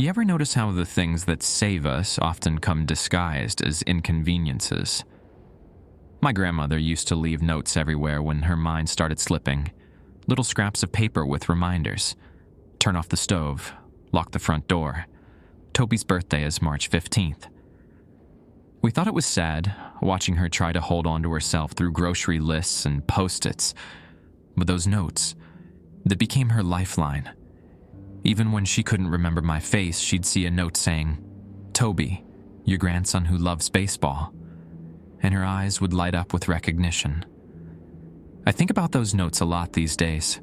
You ever notice how the things that save us often come disguised as inconveniences? My grandmother used to leave notes everywhere when her mind started slipping. Little scraps of paper with reminders. Turn off the stove. Lock the front door. Toby's birthday is March 15th. We thought it was sad, watching her try to hold on to herself through grocery lists and Post-its. But those notes, that became her lifeline. Even when she couldn't remember my face, she'd see a note saying, "Toby, your grandson who loves baseball." And her eyes would light up with recognition. I think about those notes a lot these days,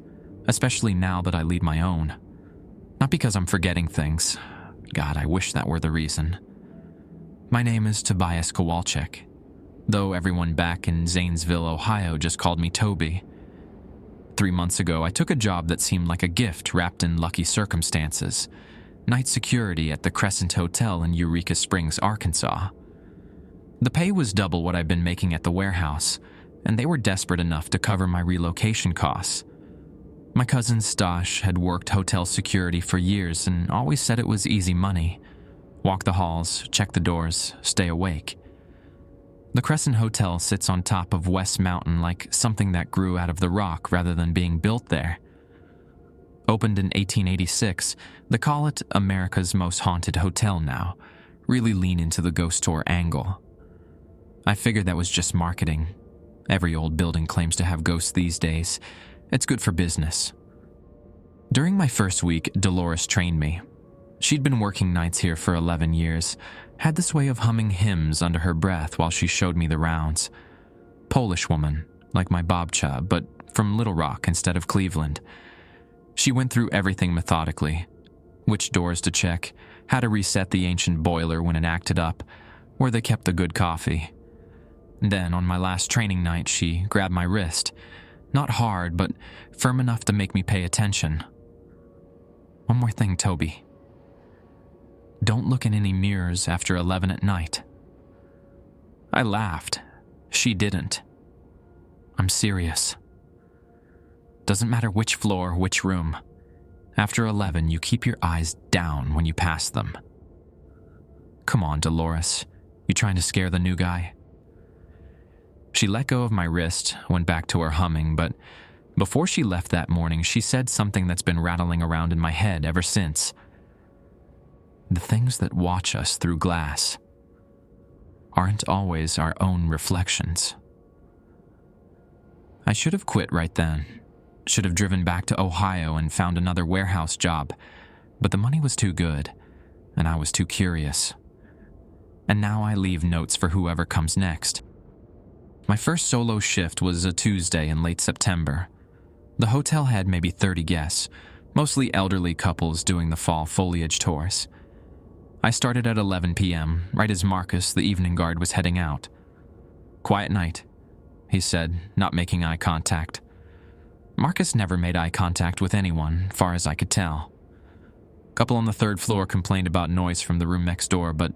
especially now that I lead my own. Not because I'm forgetting things. God, I wish that were the reason. My name is Tobias Kowalczyk, though everyone back in Zanesville, Ohio just called me Toby. 3 months ago, I took a job that seemed like a gift wrapped in lucky circumstances. Night security at the Crescent Hotel in Eureka Springs, Arkansas. The pay was double what I'd been making at the warehouse, and they were desperate enough to cover my relocation costs. My cousin Stosh had worked hotel security for years and always said it was easy money. Walk the halls, check the doors, stay awake. The Crescent Hotel sits on top of West Mountain like something that grew out of the rock rather than being built there. Opened in 1886, they call it America's most haunted hotel now, really lean into the ghost tour angle. I figured that was just marketing. Every old building claims to have ghosts these days. It's good for business. During my first week, Dolores trained me. She'd been working nights here for 11 years, had this way of humming hymns under her breath while she showed me the rounds. Polish woman, like my babcia, but from Little Rock instead of Cleveland. She went through everything methodically. Which doors to check, how to reset the ancient boiler when it acted up, where they kept the good coffee. Then, on my last training night, she grabbed my wrist. Not hard, but firm enough to make me pay attention. "One more thing, Toby. Don't look in any mirrors after 11 at night." I laughed. She didn't. I'm serious. Doesn't matter which floor, which room. After 11, you keep your eyes down when you pass them. Come on, Dolores. You trying to scare the new guy? She let go of my wrist, went back to her humming, but before she left that morning, she said something that's been rattling around in my head ever since. The things that watch us through glass aren't always our own reflections. I should have quit right then. Should have driven back to Ohio and found another warehouse job, but the money was too good, and I was too curious. And now I leave notes for whoever comes next. My first solo shift was a Tuesday in late September. The hotel had maybe 30 guests, mostly elderly couples doing the fall foliage tours. I started at 11 p.m., right as Marcus, the evening guard, was heading out. "Quiet night," he said, not making eye contact. Marcus never made eye contact with anyone, far as I could tell. Couple on the 3rd floor complained about noise from the room next door, but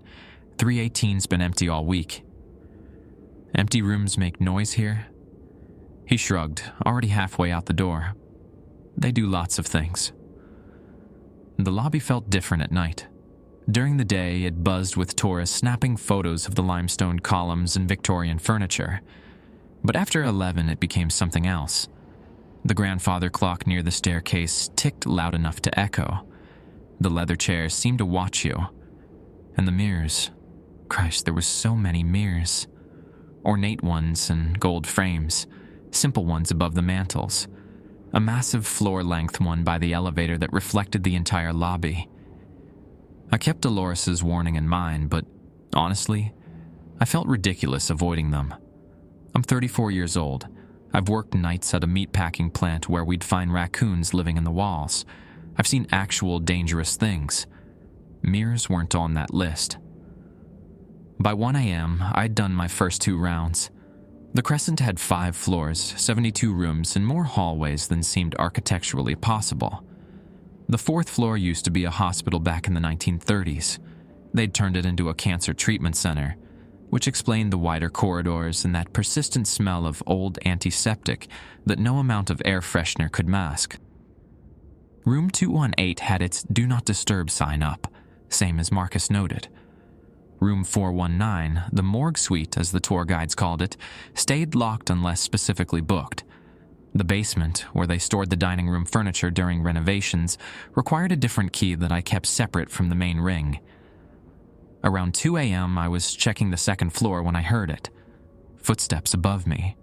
318's been empty all week. "Empty rooms make noise here?" He shrugged, already halfway out the door. "They do lots of things." The lobby felt different at night. During the day, it buzzed with tourists snapping photos of the limestone columns and Victorian furniture. But after 11, it became something else. The grandfather clock near the staircase ticked loud enough to echo. The leather chairs seemed to watch you. And the mirrors. Christ, there were so many mirrors. Ornate ones and gold frames. Simple ones above the mantels. A massive floor-length one by the elevator that reflected the entire lobby. I kept Dolores's warning in mind, but honestly, I felt ridiculous avoiding them. I'm 34 years old. I've worked nights at a meatpacking plant where we'd find raccoons living in the walls. I've seen actual dangerous things. Mirrors weren't on that list. By 1 a.m., I'd done my first 2 rounds. The Crescent had 5 floors, 72 rooms, and more hallways than seemed architecturally possible. The 4th floor used to be a hospital back in the 1930s. They'd turned it into a cancer treatment center, which explained the wider corridors and that persistent smell of old antiseptic that no amount of air freshener could mask. Room 218 had its "Do Not Disturb" sign up, same as Marcus noted. Room 419, the morgue suite as the tour guides called it, stayed locked unless specifically booked. The basement, where they stored the dining room furniture during renovations, required a different key that I kept separate from the main ring. Around 2 a.m., I was checking the second floor when I heard it. Footsteps above me,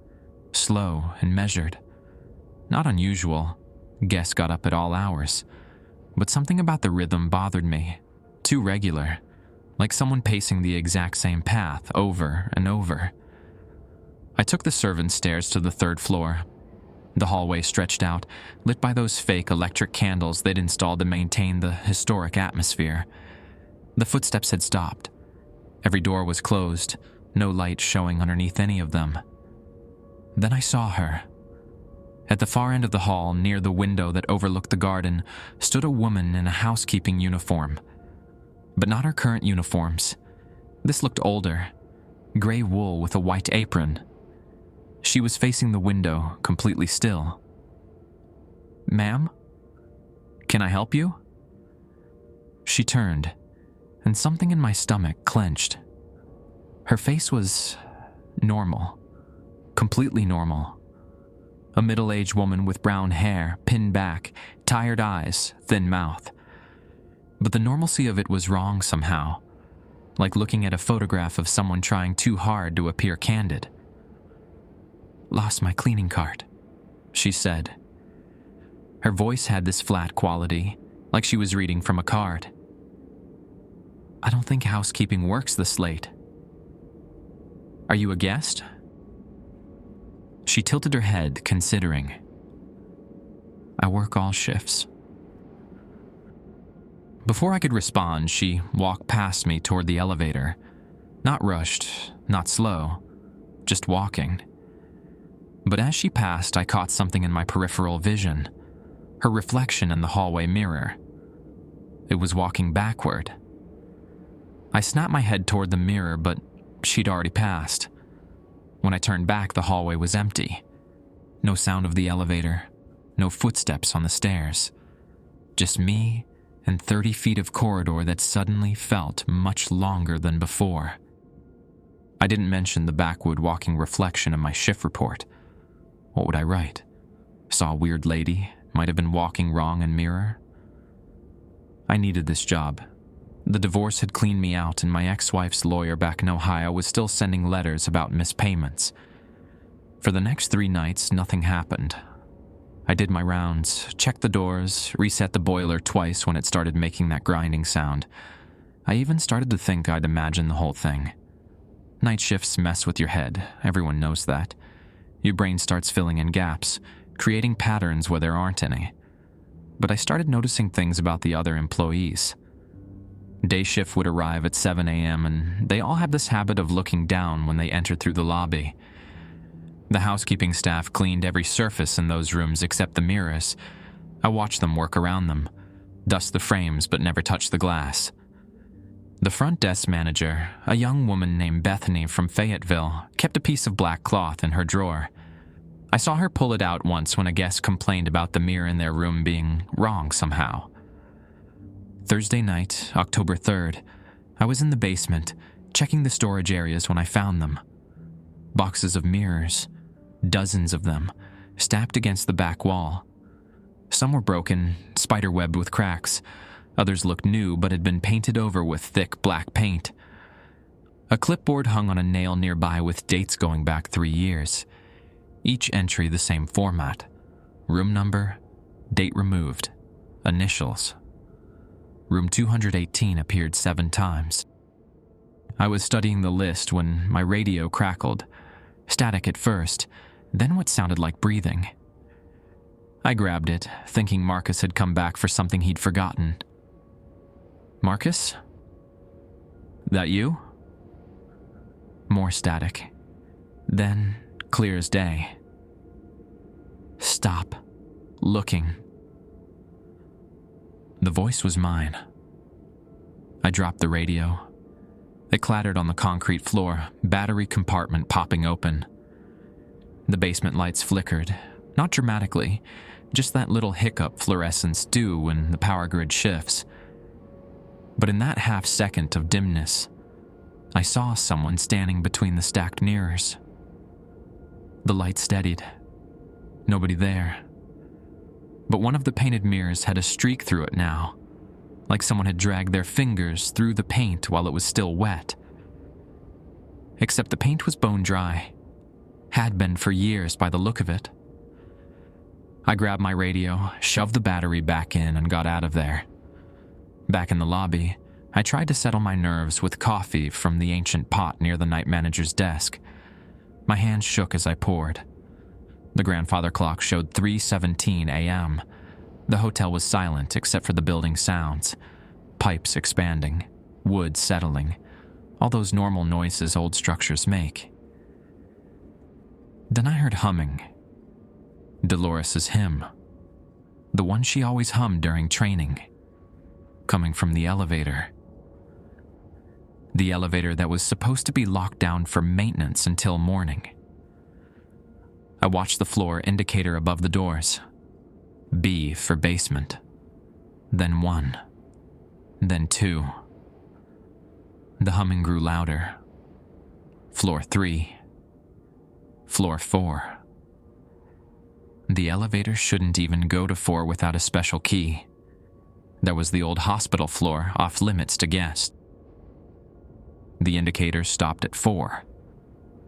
slow and measured. Not unusual. Guests got up at all hours. But something about the rhythm bothered me. Too regular. Like someone pacing the exact same path over and over. I took the servants' stairs to the third floor. The hallway stretched out, lit by those fake electric candles they'd installed to maintain the historic atmosphere. The footsteps had stopped. Every door was closed, no light showing underneath any of them. Then I saw her. At the far end of the hall, near the window that overlooked the garden, stood a woman in a housekeeping uniform. But not her current uniforms. This looked older. Gray wool with a white apron. She was facing the window, completely still. "Ma'am? Can I help you?" She turned, and something in my stomach clenched. Her face was normal. Completely normal. A middle-aged woman with brown hair, pinned back, tired eyes, thin mouth. But the normalcy of it was wrong somehow, like looking at a photograph of someone trying too hard to appear candid. "Lost my cleaning cart," she said. Her voice had this flat quality, like she was reading from a card. "I don't think housekeeping works this late. Are you a guest?" She tilted her head, considering. "I work all shifts." Before I could respond, she walked past me toward the elevator. Not rushed, not slow, just walking. But as she passed, I caught something in my peripheral vision. Her reflection in the hallway mirror. It was walking backward. I snapped my head toward the mirror, but she'd already passed. When I turned back, the hallway was empty. No sound of the elevator, no footsteps on the stairs. Just me and 30 feet of corridor that suddenly felt much longer than before. I didn't mention the backward walking reflection in my shift report. What would I write? Saw a weird lady, might have been walking wrong in mirror. I needed this job. The divorce had cleaned me out, and my ex-wife's lawyer back in Ohio was still sending letters about missed payments. For the next 3 nights, nothing happened. I did my rounds, checked the doors, reset the boiler twice when it started making that grinding sound. I even started to think I'd imagined the whole thing. Night shifts mess with your head, everyone knows that. Your brain starts filling in gaps, creating patterns where there aren't any. But I started noticing things about the other employees. Day shift would arrive at 7 a.m., and they all have this habit of looking down when they enter through the lobby. The housekeeping staff cleaned every surface in those rooms except the mirrors. I watched them work around them, dust the frames but never touch the glass. The front desk manager, a young woman named Bethany from Fayetteville, kept a piece of black cloth in her drawer. I saw her pull it out once when a guest complained about the mirror in their room being wrong somehow. Thursday night, October 3rd, I was in the basement, checking the storage areas when I found them. Boxes of mirrors, dozens of them, stacked against the back wall. Some were broken, spiderwebbed with cracks. Others looked new but had been painted over with thick black paint. A clipboard hung on a nail nearby with dates going back 3 years. Each entry the same format. Room number, date removed, initials. Room 218 appeared 7 times. I was studying the list when my radio crackled. Static at first, then what sounded like breathing. I grabbed it, thinking Marcus had come back for something he'd forgotten. "Marcus? That you?" More static. Then, clear as day. "Stop. Looking." The voice was mine. I dropped the radio. It clattered on the concrete floor, battery compartment popping open. The basement lights flickered, not dramatically, just that little hiccup fluorescents do when the power grid shifts. But in that half second of dimness, I saw someone standing between the stacked mirrors. The light steadied. Nobody there. But one of the painted mirrors had a streak through it now, like someone had dragged their fingers through the paint while it was still wet. Except the paint was bone dry. Had been for years by the look of it. I grabbed my radio, shoved the battery back in, and got out of there. Back in the lobby, I tried to settle my nerves with coffee from the ancient pot near the night manager's desk. My hands shook as I poured. The grandfather clock showed 3:17 a.m. The hotel was silent except for the building sounds. Pipes expanding, wood settling, all those normal noises old structures make. Then I heard humming. Dolores' hymn. The one she always hummed during training. Coming from the elevator. The elevator that was supposed to be locked down for maintenance until morning. I watched the floor indicator above the doors. B for basement. Then 1. Then 2. The humming grew louder. Floor 3. Floor 4. The elevator shouldn't even go to 4 without a special key. There was the old hospital floor off limits to guests. The indicator stopped at 4.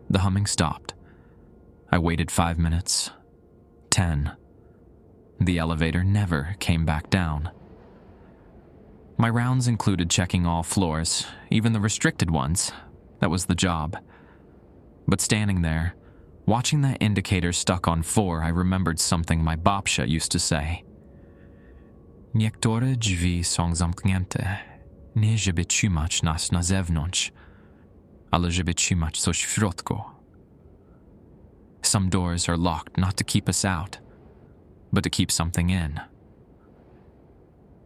The humming stopped. I waited 5 minutes. 10. The elevator never came back down. My rounds included checking all floors, even the restricted ones. That was the job. But standing there, watching that indicator stuck on 4, I remembered something my babcia used to say. Niektóre drzwi są zamknięte, nie żeby trzymać nas na zewnątrz, ale żeby trzymać coś w środku. Some doors are locked not to keep us out, but to keep something in.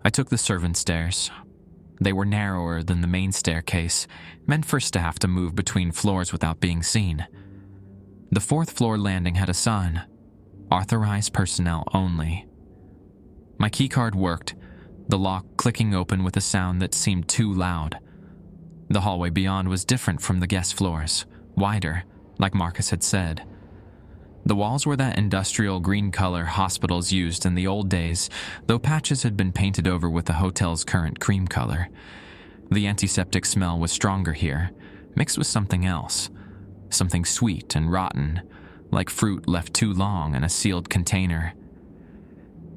I took the servant stairs. They were narrower than the main staircase, meant for staff to move between floors without being seen. The 4th floor landing had a sign, authorized personnel only. My keycard worked, the lock clicking open with a sound that seemed too loud. The hallway beyond was different from the guest floors, wider, like Marcus had said. The walls were that industrial green color hospitals used in the old days, though patches had been painted over with the hotel's current cream color. The antiseptic smell was stronger here, mixed with something else. Something sweet and rotten, like fruit left too long in a sealed container.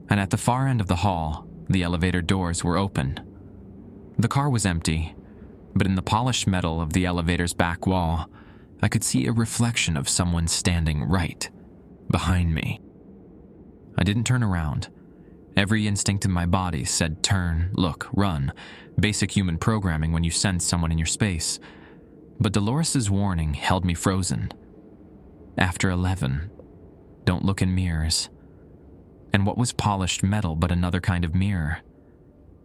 And at the far end of the hall, the elevator doors were open. The car was empty, but in the polished metal of the elevator's back wall, I could see a reflection of someone standing right behind me. I didn't turn around. Every instinct in my body said turn, look, run, basic human programming when you sense someone in your space. But Dolores' warning held me frozen. After 11, don't look in mirrors. And what was polished metal but another kind of mirror?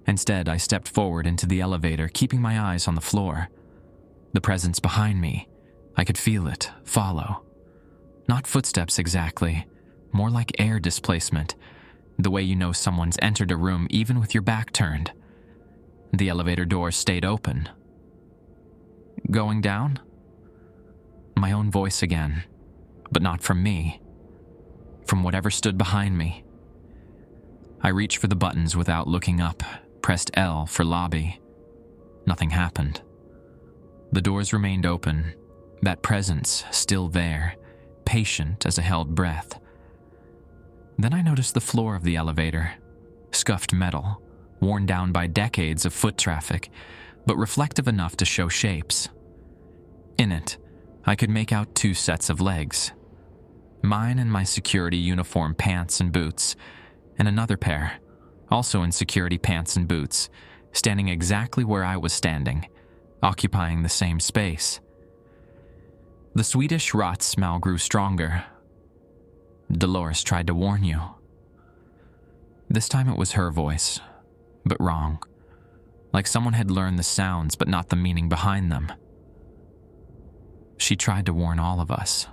Instead, I stepped forward into the elevator, keeping my eyes on the floor. The presence behind me, I could feel it, follow. Not footsteps exactly, more like air displacement, the way you know someone's entered a room even with your back turned. The elevator door stayed open. Going down? My own voice again, but not from me. From whatever stood behind me. I reached for the buttons without looking up, pressed L for lobby. Nothing happened. The doors remained open, that presence still there, patient as a held breath. Then I noticed the floor of the elevator, scuffed metal, worn down by decades of foot traffic, but reflective enough to show shapes. In it, I could make out 2 sets of legs. Mine in my security uniform pants and boots, and another pair, also in security pants and boots, standing exactly where I was standing, occupying the same space. The Swedish rot smell grew stronger. Dolores tried to warn you. This time it was her voice, but wrong. Like someone had learned the sounds but not the meaning behind them. She tried to warn all of us.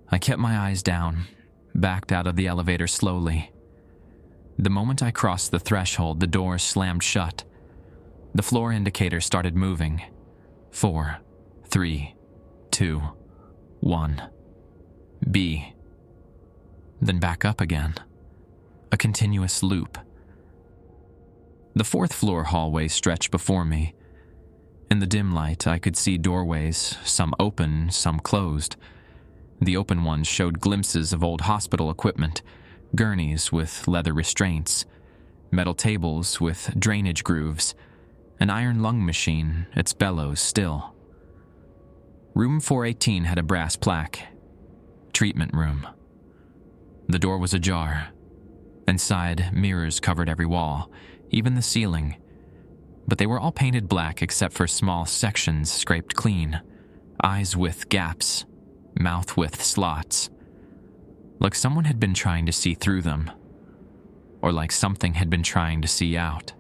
I kept my eyes down, backed out of the elevator slowly. The moment I crossed the threshold, the door slammed shut. The floor indicator started moving. 4, 3, 2, 1. B. Then back up again. A continuous loop. The 4th floor hallway stretched before me. In the dim light, I could see doorways, some open, some closed. The open ones showed glimpses of old hospital equipment, gurneys with leather restraints, metal tables with drainage grooves, an iron lung machine, its bellows still. Room 418 had a brass plaque. Treatment room. The door was ajar. Inside, mirrors covered every wall, even the ceiling. But they were all painted black except for small sections scraped clean, eyes with gaps, mouth with slots. Like someone had been trying to see through them, or like something had been trying to see out.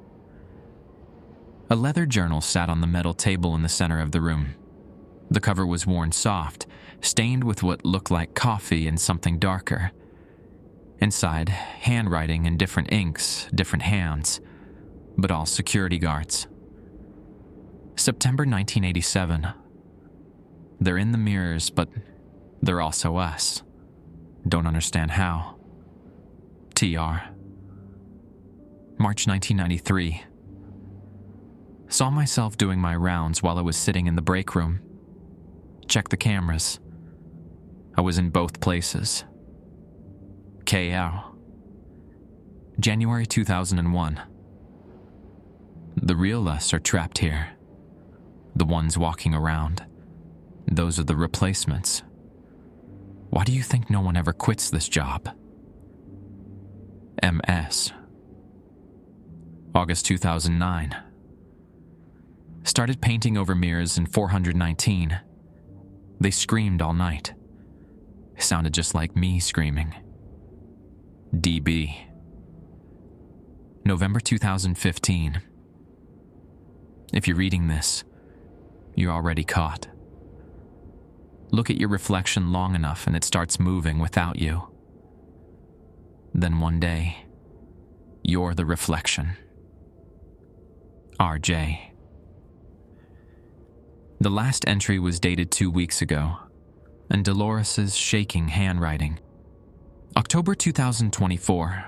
A leather journal sat on the metal table in the center of the room. The cover was worn soft, stained with what looked like coffee and something darker. Inside, handwriting in different inks, different hands, but all security guards. September 1987. They're in the mirrors, but they're also us. Don't understand how. TR. March 1993. Saw myself doing my rounds while I was sitting in the break room. Checked the cameras. I was in both places. KL. January 2001. The real us are trapped here. The ones walking around. Those are the replacements. Why do you think no one ever quits this job? MS. August 2009. Started painting over mirrors in 419. They screamed all night. Sounded just like me screaming. DB. November 2015. If you're reading this, you're already caught. Look at your reflection long enough and it starts moving without you. Then one day, you're the reflection. RJ. The last entry was dated 2 weeks ago, and Dolores's shaking handwriting. October 2024.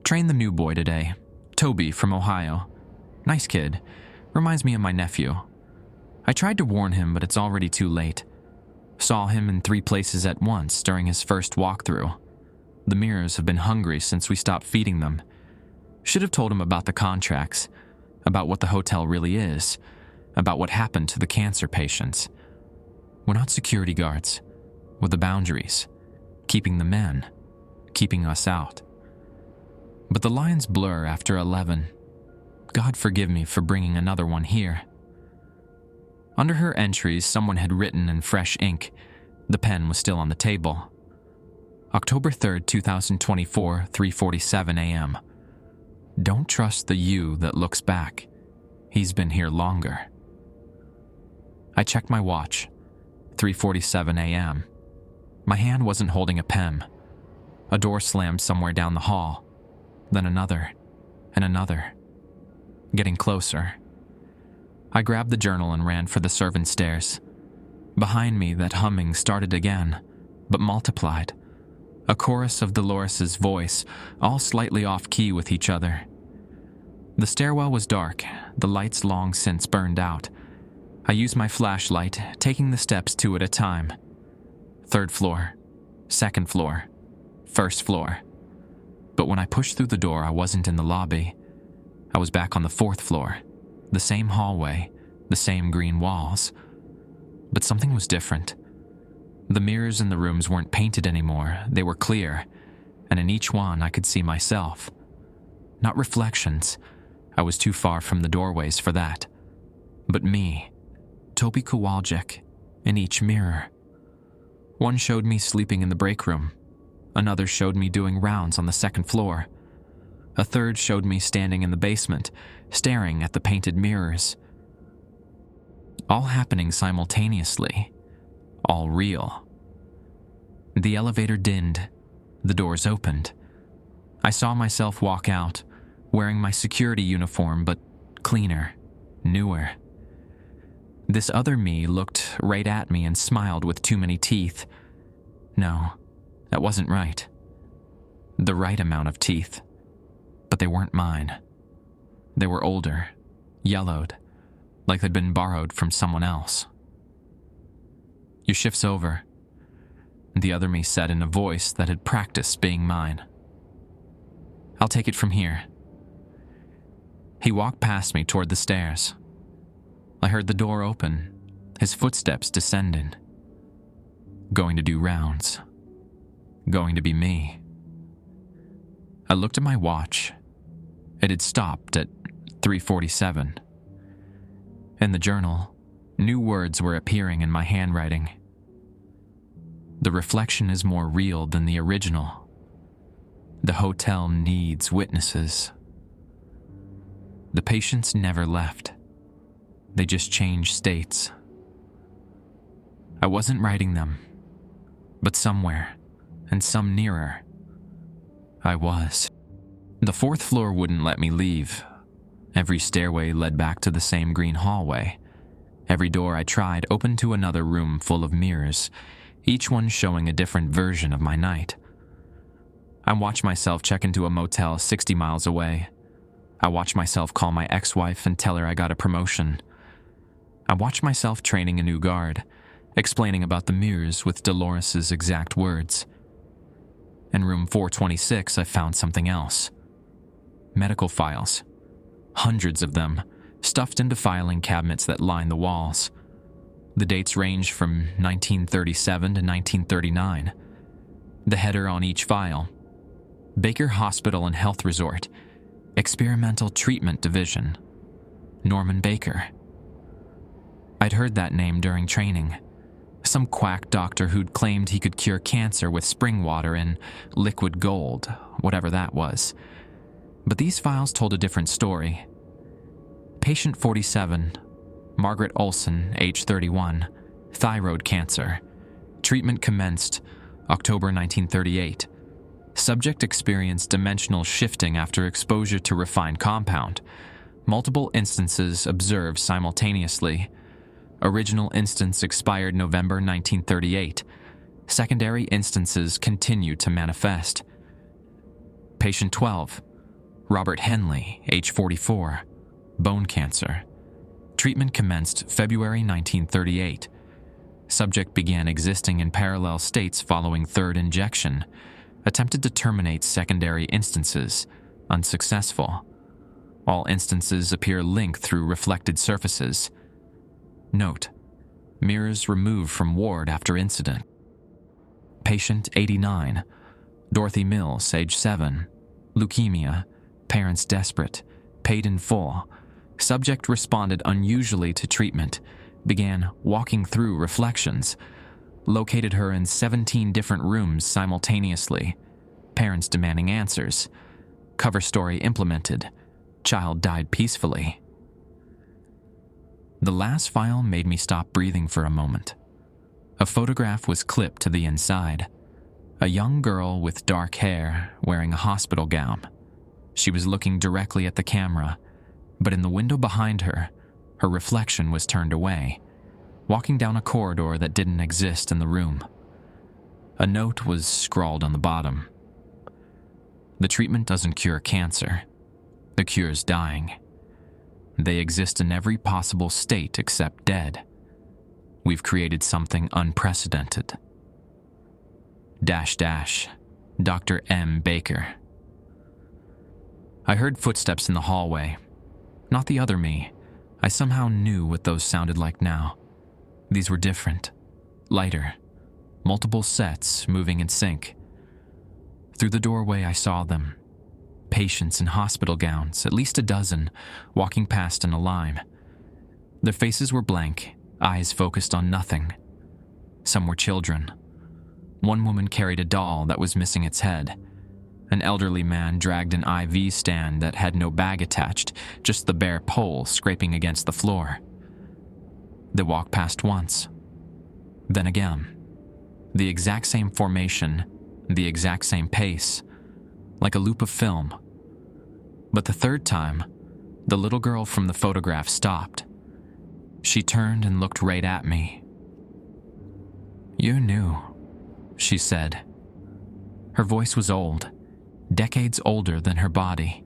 Trained the new boy today, Toby from Ohio. Nice kid. Reminds me of my nephew. I tried to warn him, but it's already too late. Saw him in 3 places at once during his first walkthrough. The mirrors have been hungry since we stopped feeding them. Should have told him about the contracts, about what the hotel really is, about what happened to the cancer patients. We're not security guards. We're the boundaries, keeping the men, keeping us out. But the lines blur after 11. God forgive me for bringing another one here. Under her entries, someone had written in fresh ink. The pen was still on the table. October 3rd, 2024, 3:47 a.m. Don't trust the you that looks back. He's been here longer. I checked my watch. 3:47 a.m. My hand wasn't holding a pen. A door slammed somewhere down the hall. Then another, and another. Getting closer. I grabbed the journal and ran for the servants' stairs. Behind me, that humming started again, but multiplied. A chorus of Dolores's voice, all slightly off-key with each other. The stairwell was dark, the lights long since burned out. I used my flashlight, taking the steps 2 at a time. 3rd floor, 2nd floor, 1st floor. But when I pushed through the door, I wasn't in the lobby. I was back on the 4th floor, the same hallway, the same green walls. But something was different. The mirrors in the rooms weren't painted anymore, they were clear, and in each one I could see myself. Not reflections, I was too far from the doorways for that. But me, Toby Kowalczyk, in each mirror. One showed me sleeping in the break room. Another showed me doing rounds on the 2nd floor. A third showed me standing in the basement, staring at the painted mirrors. All happening simultaneously. All real. The elevator dinned. The doors opened. I saw myself walk out, wearing my security uniform, but cleaner, newer. This other me looked right at me and smiled with too many teeth. No, that wasn't right. The right amount of teeth. But they weren't mine. They were older, yellowed, like they'd been borrowed from someone else. "Your shift's over," the other me said in a voice that had practiced being mine. "I'll take it from here." He walked past me toward the stairs. I heard the door open, his footsteps descending. Going to do rounds. Going to be me. I looked at my watch. It had stopped at 3:47. In the journal, new words were appearing in my handwriting. The reflection is more real than the original. The hotel needs witnesses. The patients never left. They just changed states. I wasn't writing them, but somewhere, and some nearer, I was. The fourth floor wouldn't let me leave. Every stairway led back to the same green hallway. Every door I tried opened to another room full of mirrors, each one showing a different version of my night. I watched myself check into a motel 60 miles away. I watched myself call my ex-wife and tell her I got a promotion. I watched myself training a new guard, explaining about the mirrors with Dolores's exact words. In room 426, I found something else. Medical files. Hundreds of them, stuffed into filing cabinets that lined the walls. The dates range from 1937 to 1939. The header on each file: Baker Hospital and Health Resort, Experimental Treatment Division, Norman Baker. I'd heard that name during training. Some quack doctor who'd claimed he could cure cancer with spring water and liquid gold, whatever that was. But these files told a different story. Patient 47, Margaret Olson, age 31, thyroid cancer. Treatment commenced October 1938. Subject experienced dimensional shifting after exposure to refined compound. Multiple instances observed simultaneously. Original instance expired November 1938. Secondary instances continue to manifest. Patient 12, Robert Henley, age 44, bone cancer. Treatment commenced February 1938. Subject began existing in parallel states following third injection. Attempted to terminate secondary instances. Unsuccessful. All instances appear linked through reflected surfaces. Note: mirrors removed from ward after incident. Patient 89, Dorothy Mills, age 7, leukemia, parents desperate, paid in full. Subject responded unusually to treatment, began walking through reflections, located her in 17 different rooms simultaneously, parents demanding answers, cover story implemented, child died peacefully. The last file made me stop breathing for a moment. A photograph was clipped to the inside. A young girl with dark hair wearing a hospital gown. She was looking directly at the camera, but in the window behind her, her reflection was turned away, walking down a corridor that didn't exist in the room. A note was scrawled on the bottom. The treatment doesn't cure cancer. The cure's dying. They exist in every possible state except dead. We've created something unprecedented. Dr. M. Baker. I heard footsteps in the hallway. Not the other me. I somehow knew what those sounded like now. These were different, lighter, multiple sets moving in sync. Through the doorway I saw them. Patients in hospital gowns, at least a dozen, walking past in a line. Their faces were blank, eyes focused on nothing. Some were children. One woman carried a doll that was missing its head. An elderly man dragged an IV stand that had no bag attached, just the bare pole scraping against the floor. They walked past once. Then again. The exact same formation, the exact same pace. like a loop of film. But the third time, the little girl from the photograph stopped. She turned and looked right at me. "You knew," she said. Her voice was old, decades older than her body.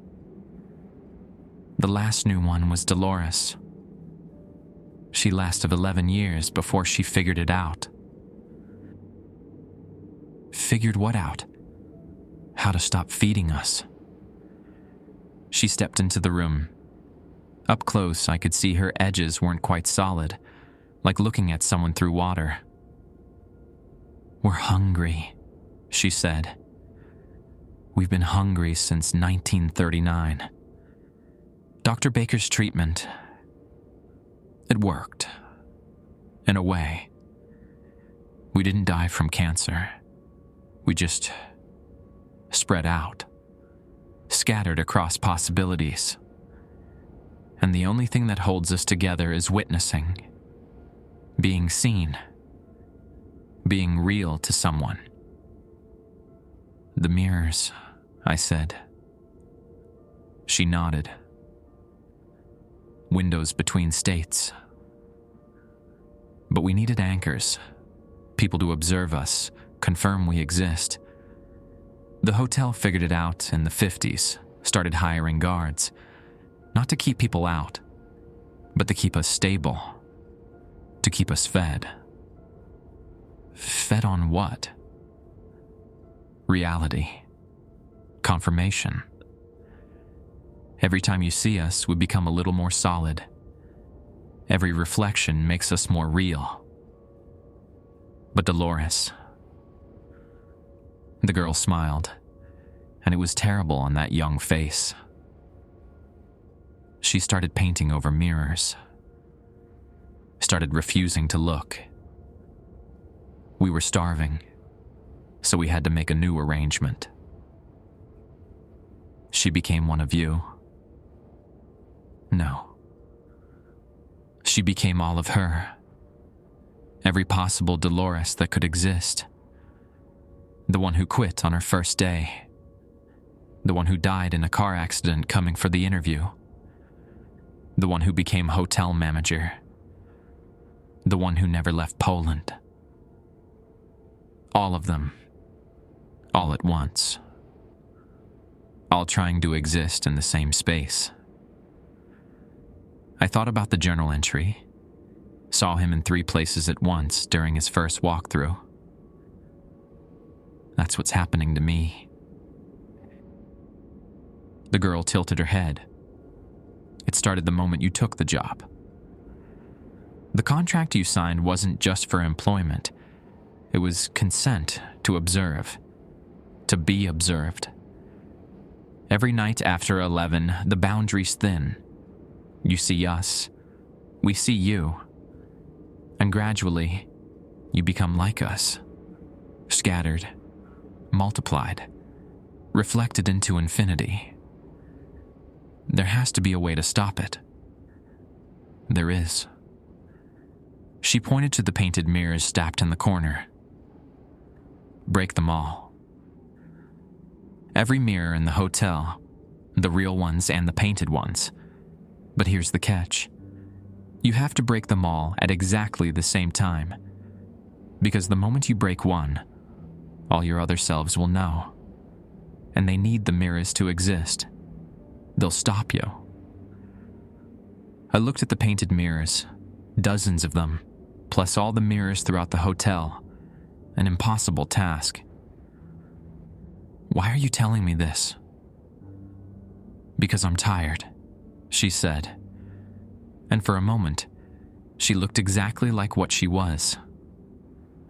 The last new one was Dolores. She lasted 11 years before she figured it out. Figured what out? How to stop feeding us. She stepped into the room. Up close, I could see her edges weren't quite solid, like looking at someone through water. "We're hungry," she said. "We've been hungry since 1939. Dr. Baker's treatment, it worked. In a way. We didn't die from cancer. We just spread out, scattered across possibilities. And the only thing that holds us together is witnessing, being seen, being real to someone." "The mirrors," I said. She nodded. "Windows between states. But we needed anchors, people to observe us, confirm we exist. The hotel figured it out in the 50s, started hiring guards, not to keep people out, but to keep us stable, to keep us fed." Fed on what? Reality. Confirmation. Every time you see us, we become a little more solid. Every reflection makes us more real. But Dolores... The girl smiled, and it was terrible on that young face. She started painting over mirrors. Started refusing to look. We were starving, so we had to make a new arrangement. She became one of you. No. She became all of her. Every possible Dolores that could exist. The one who quit on her first day. The one who died in a car accident coming for the interview. The one who became hotel manager. The one who never left Poland. All of them. All at once. All trying to exist in the same space. I thought about the journal entry. Saw him in 3 places at once during his first walkthrough. That's what's happening to me. The girl tilted her head. It started the moment you took the job. The contract you signed wasn't just for employment. It was consent to observe, to be observed. Every night after 11, the boundaries thin. You see us, we see you, and gradually, you become like us, scattered, multiplied, reflected into infinity. There has to be a way to stop it. There is. She pointed to the painted mirrors stacked in the corner. Break them all. Every mirror in the hotel, the real ones and the painted ones. But here's the catch. You have to break them all at exactly the same time. Because the moment you break one, all your other selves will know. And they need the mirrors to exist. They'll stop you. I looked at the painted mirrors, dozens of them, plus all the mirrors throughout the hotel. An impossible task. "Why are you telling me this?" "Because I'm tired," she said. And for a moment, she looked exactly like what she was.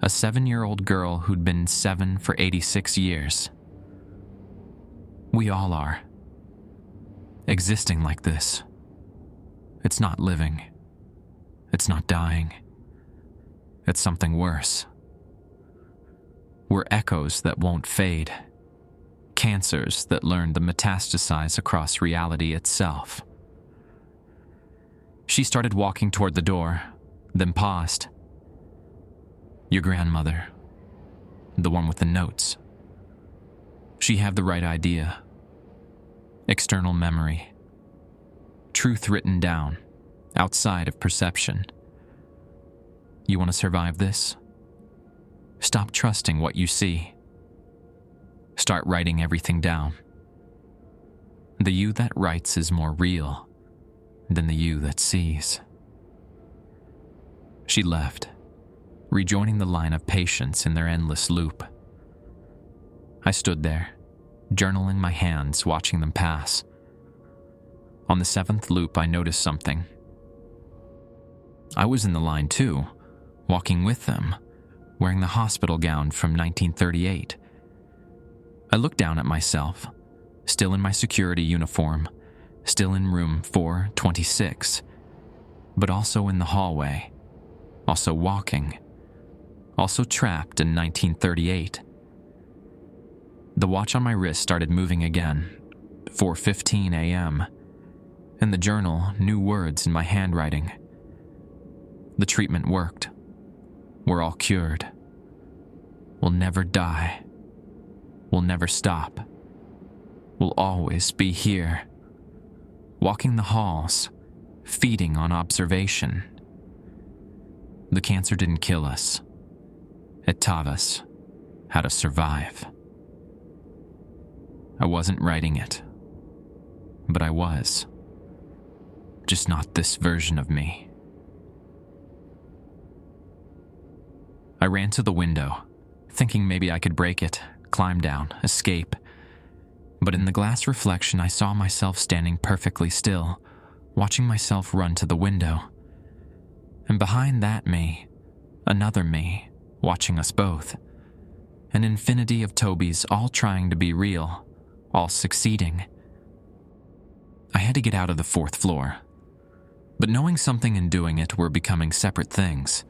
A 7-year-old girl who'd been 7 for 86 years. We all are. Existing like this. It's not living. It's not dying. It's something worse. We're echoes that won't fade. Cancers that learn to metastasize across reality itself. She started walking toward the door, then paused. "Your grandmother. The one with the notes." She had the right idea. External memory. Truth written down, outside of perception. You want to survive this? Stop trusting what you see. Start writing everything down. The you that writes is more real than the you that sees. She left, rejoining the line of patients in their endless loop. I stood there, journal in my hands, watching them pass. On the 7th loop, I noticed something. I was in the line too, walking with them, wearing the hospital gown from 1938. I looked down at myself, still in my security uniform, still in room 426, but also in the hallway, also walking, also trapped in 1938. The watch on my wrist started moving again, 4:15 a.m., and the journal, new words in my handwriting. The treatment worked. We're all cured. We'll never die. We'll never stop. We'll always be here, walking the halls, feeding on observation. The cancer didn't kill us. It taught us how to survive. I wasn't writing it, but I was. Just not this version of me. I ran to the window, thinking maybe I could break it, climb down, escape. But in the glass reflection, I saw myself standing perfectly still, watching myself run to the window. And behind that me, another me, watching us both. An infinity of Tobys, all trying to be real, all succeeding. I had to get out of the 4th floor. But knowing something and doing it were becoming separate things.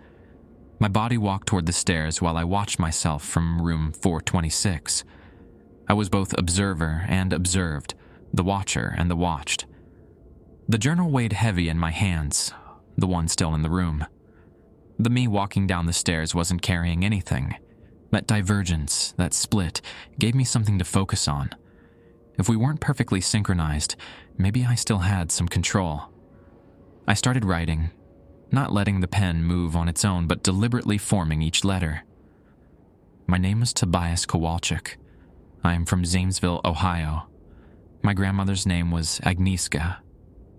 My body walked toward the stairs while I watched myself from room 426. I was both observer and observed, the watcher and the watched. The journal weighed heavy in my hands, the one still in the room. The me walking down the stairs wasn't carrying anything. That divergence, that split, gave me something to focus on. If we weren't perfectly synchronized, maybe I still had some control. I started writing, not letting the pen move on its own, but deliberately forming each letter. My name is Tobias Kowalczyk. I am from Zanesville, Ohio. My grandmother's name was Agnieszka.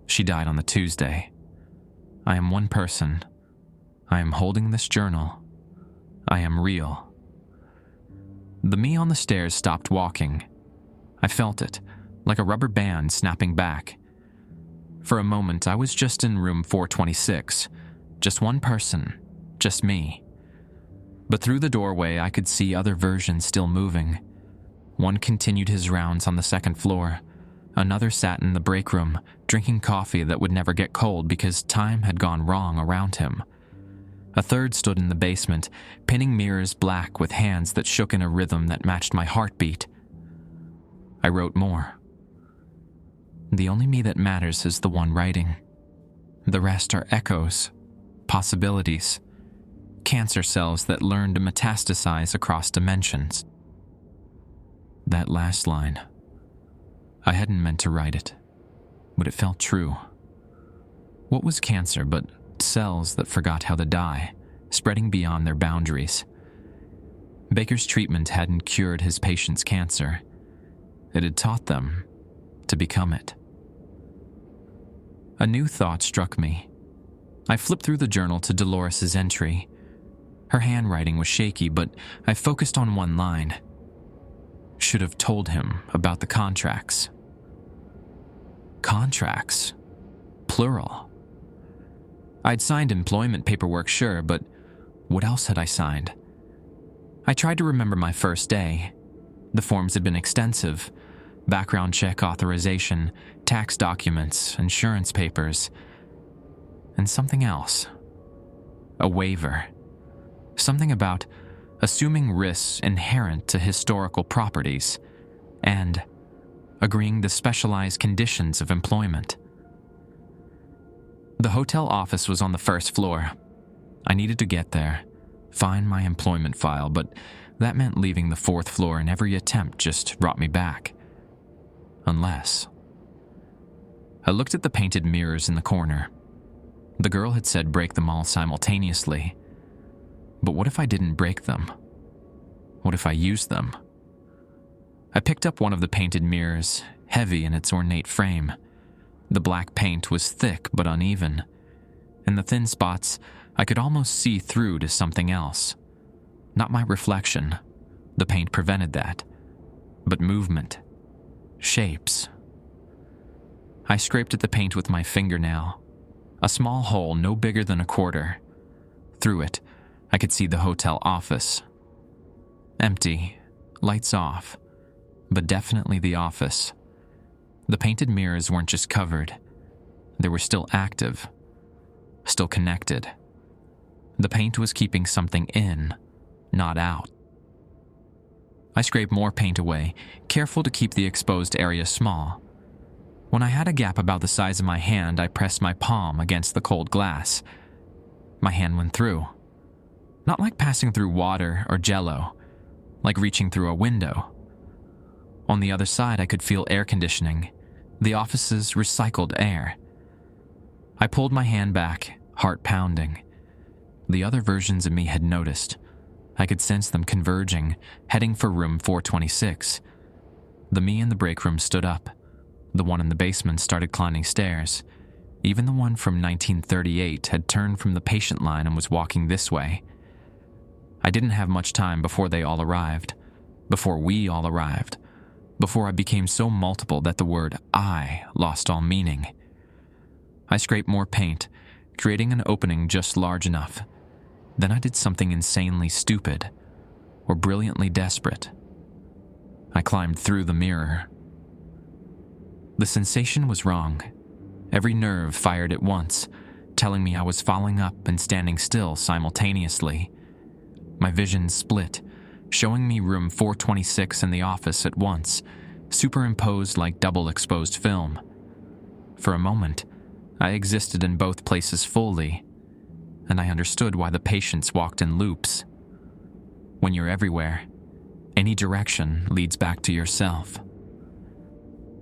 She died on the Tuesday. I am one person. I am holding this journal. I am real. The me on the stairs stopped walking. I felt it, like a rubber band snapping back. For a moment, I was just in room 426. Just one person, just me. But through the doorway, I could see other versions still moving. One continued his rounds on the 2nd floor. Another sat in the break room, drinking coffee that would never get cold because time had gone wrong around him. A third stood in the basement, pinning mirrors black with hands that shook in a rhythm that matched my heartbeat. I wrote more. The only me that matters is the one writing. The rest are echoes, possibilities, cancer cells that learn to metastasize across dimensions. That last line. I hadn't meant to write it, but it felt true. What was cancer but cells that forgot how to die, spreading beyond their boundaries? Baker's treatment hadn't cured his patient's cancer. It had taught them to become it. A new thought struck me. I flipped through the journal to Dolores's entry. Her handwriting was shaky, but I focused on one line. Should have told him about the contracts. Contracts? Plural. I'd signed employment paperwork, sure, but what else had I signed? I tried to remember my first day. The forms had been extensive. Background check authorization, tax documents, insurance papers, and something else. A waiver. Something about assuming risks inherent to historical properties, and agreeing to specialized conditions of employment. The hotel office was on the 1st floor. I needed to get there, find my employment file, but that meant leaving the 4th floor, and every attempt just brought me back. Unless... I looked at the painted mirrors in the corner. The girl had said break them all simultaneously. But what if I didn't break them? What if I used them? I picked up one of the painted mirrors, heavy in its ornate frame. The black paint was thick but uneven. In the thin spots, I could almost see through to something else. Not my reflection. The paint prevented that. But movement. Shapes. I scraped at the paint with my fingernail. A small hole no bigger than a quarter. Through it, I could see the hotel office. Empty. Lights off. But definitely the office. The painted mirrors weren't just covered. They were still active. Still connected. The paint was keeping something in, not out. I scraped more paint away, careful to keep the exposed area small. When I had a gap about the size of my hand, I pressed my palm against the cold glass. My hand went through. Not like passing through water or jello, like reaching through a window. On the other side, I could feel air conditioning, the office's recycled air. I pulled my hand back, heart pounding. The other versions of me had noticed. I could sense them converging, heading for room 426. The me in the break room stood up. The one in the basement started climbing stairs. Even the one from 1938 had turned from the patient line and was walking this way. I didn't have much time before they all arrived. Before we all arrived. Before I became so multiple that the word I lost all meaning. I scraped more paint, creating an opening just large enough. Then I did something insanely stupid, or brilliantly desperate. I climbed through the mirror. The sensation was wrong. Every nerve fired at once, telling me I was falling up and standing still simultaneously. My vision split, showing me room 426 in the office at once, superimposed like double-exposed film. For a moment, I existed in both places fully, and I understood why the patients walked in loops. When you're everywhere, any direction leads back to yourself.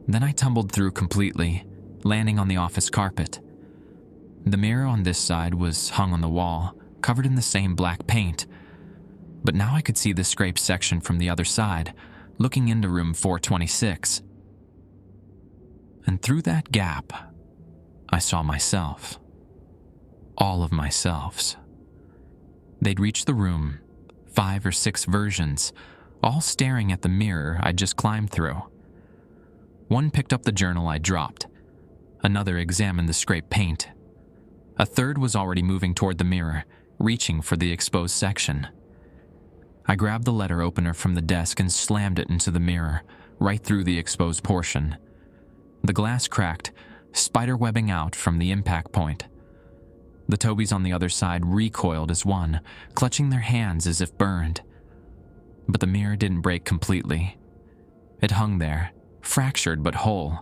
Then I tumbled through completely, landing on the office carpet. The mirror on this side was hung on the wall, covered in the same black paint, but now I could see the scraped section from the other side, looking into room 426. And through that gap, I saw myself. All of myselves. They'd reached the room, 5 or 6 versions, all staring at the mirror I'd just climbed through. One picked up the journal I dropped. Another examined the scraped paint. A third was already moving toward the mirror, reaching for the exposed section. I grabbed the letter opener from the desk and slammed it into the mirror, right through the exposed portion. The glass cracked, spiderwebbing out from the impact point. The Tobys on the other side recoiled as one, clutching their hands as if burned. But the mirror didn't break completely. It hung there, fractured but whole,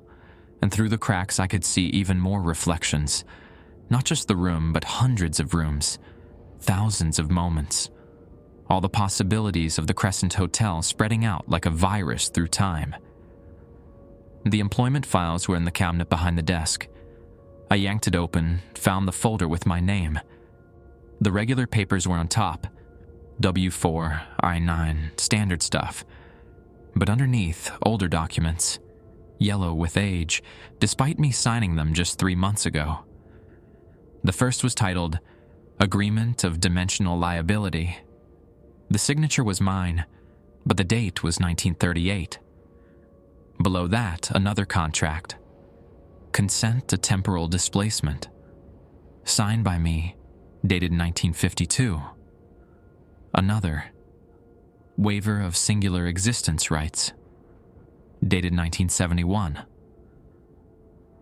and through the cracks I could see even more reflections. Not just the room, but hundreds of rooms, thousands of moments. All the possibilities of the Crescent Hotel spreading out like a virus through time. The employment files were in the cabinet behind the desk. I yanked it open, found the folder with my name. The regular papers were on top. W4, I-9, standard stuff. But underneath, older documents. Yellow with age, despite me signing them just 3 months ago. The first was titled, Agreement of Dimensional Liability. The signature was mine, but the date was 1938. Below that, another contract. Consent to Temporal Displacement. Signed by me, dated 1952. Another. Waiver of Singular Existence Rights. Dated 1971.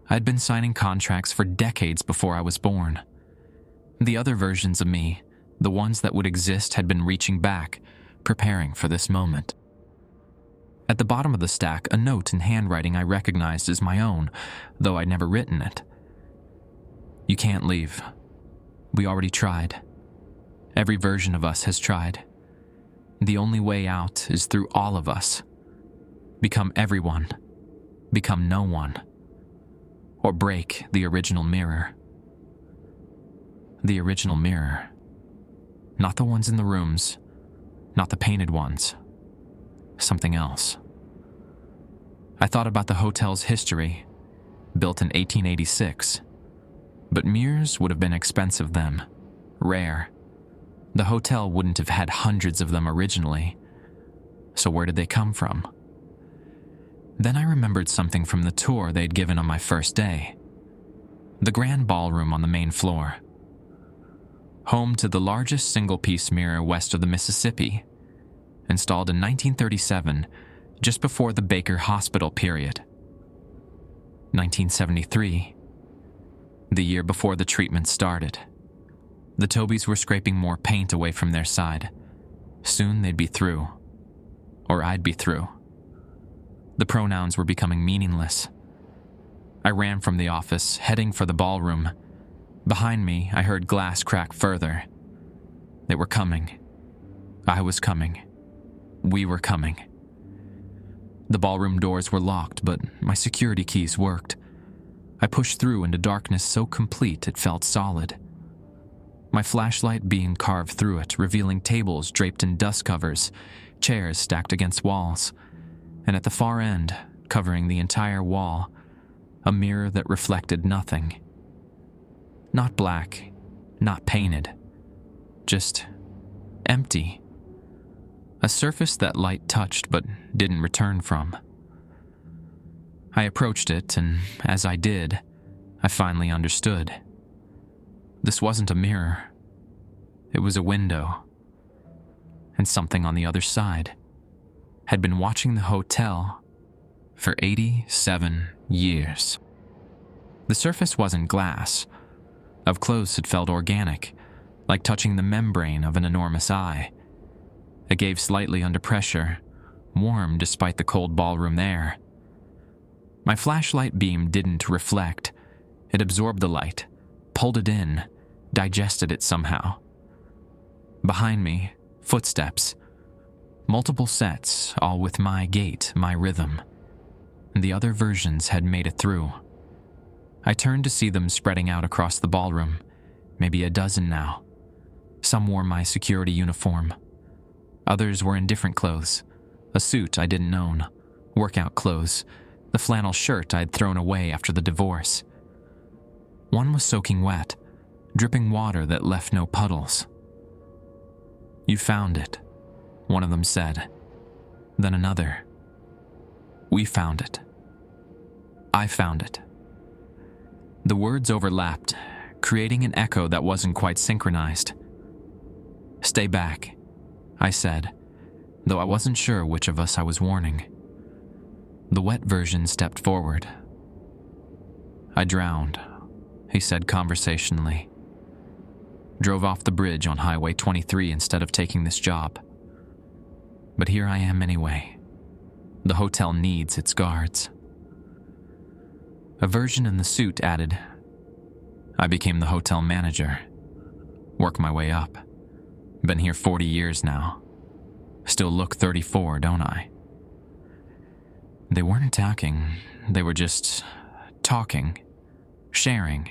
I'd been signing contracts for decades before I was born. The other versions of me, the ones that would exist, had been reaching back, preparing for this moment. At the bottom of the stack, a note in handwriting I recognized as my own, though I'd never written it. You can't leave. We already tried. Every version of us has tried. The only way out is through all of us. Become everyone. Become no one. Or break the original mirror. The original mirror. Not the ones in the rooms. Not the painted ones. Something else. I thought about the hotel's history, built in 1886. But mirrors would have been expensive then, rare. The hotel wouldn't have had hundreds of them originally. So where did they come from? Then I remembered something from the tour they'd given on my first day. The grand ballroom on the main floor. Home to the largest single-piece mirror west of the Mississippi, installed in 1937, just before the Baker Hospital period. 1973, the year before the treatment started. The Tobys were scraping more paint away from their side. Soon they'd be through. Or I'd be through. The pronouns were becoming meaningless. I ran from the office, heading for the ballroom. Behind me, I heard glass crack further. They were coming. I was coming. We were coming. The ballroom doors were locked, but my security keys worked. I pushed through into darkness so complete it felt solid. My flashlight being carved through it, revealing tables draped in dust covers, chairs stacked against walls, and at the far end, covering the entire wall, a mirror that reflected nothing. Not black, not painted, just empty. A surface that light touched but didn't return from. I approached it, and as I did, I finally understood. This wasn't a mirror. It was a window. And something on the other side had been watching the hotel for 87 years. The surface wasn't glass. Up close it felt organic, like touching the membrane of an enormous eye. It gave slightly under pressure, warm despite the cold ballroom air. My flashlight beam didn't reflect. It absorbed the light, pulled it in, digested it somehow. Behind me, footsteps. Multiple sets, all with my gait, my rhythm. The other versions had made it through. I turned to see them spreading out across the ballroom, maybe a dozen now. Some wore my security uniform. Others were in different clothes. A suit I didn't own, workout clothes, the flannel shirt I'd thrown away after the divorce. One was soaking wet, dripping water that left no puddles. "You found it," one of them said. Then another. "We found it. I found it." The words overlapped, creating an echo that wasn't quite synchronized. "Stay back," I said, though I wasn't sure which of us I was warning. The wet version stepped forward. "I drowned," he said conversationally. "Drove off the bridge on Highway 23 instead of taking this job. But here I am anyway. The hotel needs its guards." A version in the suit added, "I became the hotel manager. Work my way up. Been here 40 years now. Still look 34, don't I?" They weren't attacking. They were just talking, sharing,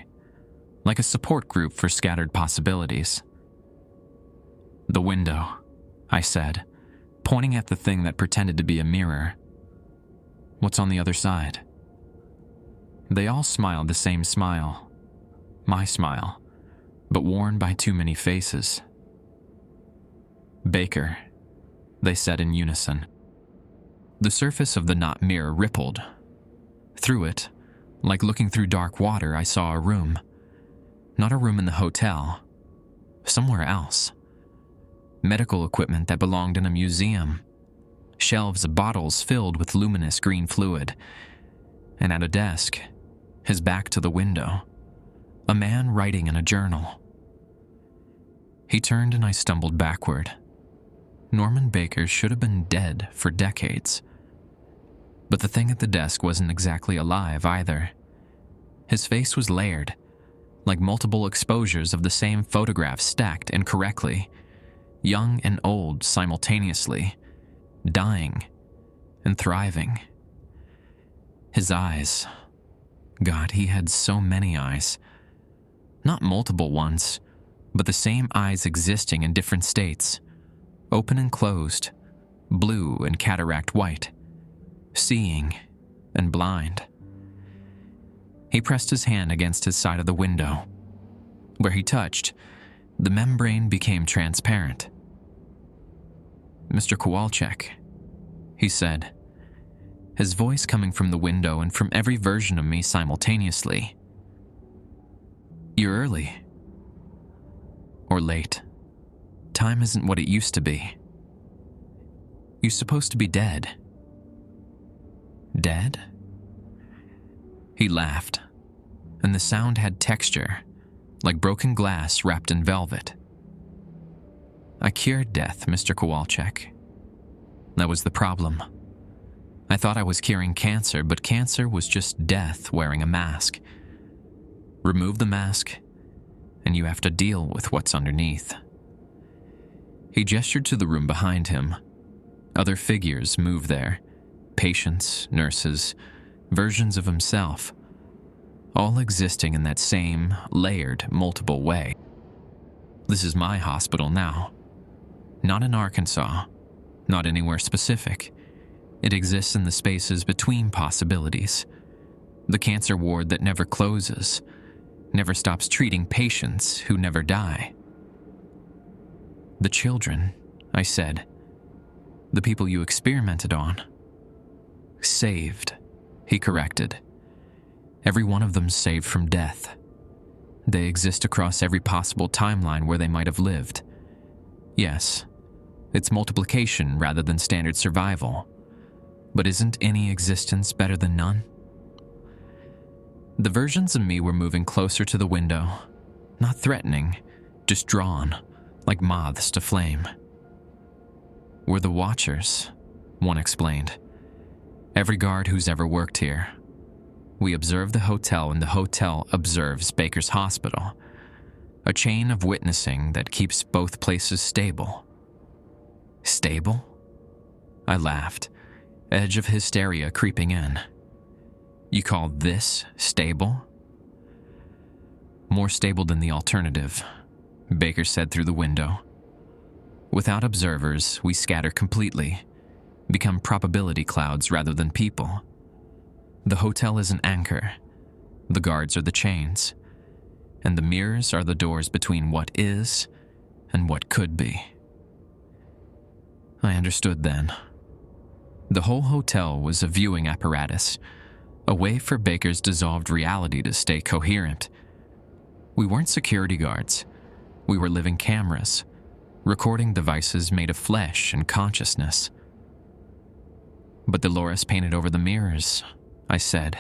like a support group for scattered possibilities. "The window," I said, pointing at the thing that pretended to be a mirror. "What's on the other side?" They all smiled the same smile. My smile, but worn by too many faces. "Baker," they said in unison. The surface of the not mirror rippled. Through it, like looking through dark water, I saw a room. Not a room in the hotel. Somewhere else. Medical equipment that belonged in a museum. Shelves of bottles filled with luminous green fluid. And at a desk, his back to the window, a man writing in a journal. He turned and I stumbled backward. Norman Baker should have been dead for decades. But the thing at the desk wasn't exactly alive either. His face was layered, like multiple exposures of the same photograph stacked incorrectly. young and old simultaneously, dying and thriving. His eyes. God, he had so many eyes. Not multiple ones, but the same eyes existing in different states, open and closed, blue and cataract white, seeing and blind. He pressed his hand against his side of the window. Where he touched, the membrane became transparent. "Mr. Kowalczyk," he said, his voice coming from the window and from every version of me simultaneously. "You're early. Or late. Time isn't what it used to be. You're supposed to be dead." "Dead?" He laughed, and the sound had texture, like broken glass wrapped in velvet. "I cured death, Mr. Kowalczyk. That was the problem. I thought I was curing cancer, but cancer was just death wearing a mask. Remove the mask, and you have to deal with what's underneath." He gestured to the room behind him. Other figures moved there. Patients, nurses, versions of himself, all existing in that same, layered, multiple way. This is my hospital now. Not in Arkansas, not anywhere specific. It exists in the spaces between possibilities. The cancer ward that never closes, never stops treating patients who never die. "The children," I said. "The people you experimented on." "Saved," he corrected. "Every one of them saved from death. They exist across every possible timeline where they might have lived. Yes, it's multiplication rather than standard survival. But isn't any existence better than none?" The versions of me were moving closer to the window, not threatening, just drawn, like moths to flame. "We're the Watchers," one explained. "Every guard who's ever worked here. We observe the hotel and the hotel observes Baker's hospital. A chain of witnessing that keeps both places stable." "Stable?" I laughed, edge of hysteria creeping in. "You call this stable?" "More stable than the alternative," Baker said through the window. "Without observers, we scatter completely, become probability clouds rather than people. The hotel is an anchor, the guards are the chains, and the mirrors are the doors between what is and what could be." I understood then. The whole hotel was a viewing apparatus, a way for Baker's dissolved reality to stay coherent. We weren't security guards. We were living cameras, recording devices made of flesh and consciousness. "But Dolores painted over the mirrors," I said.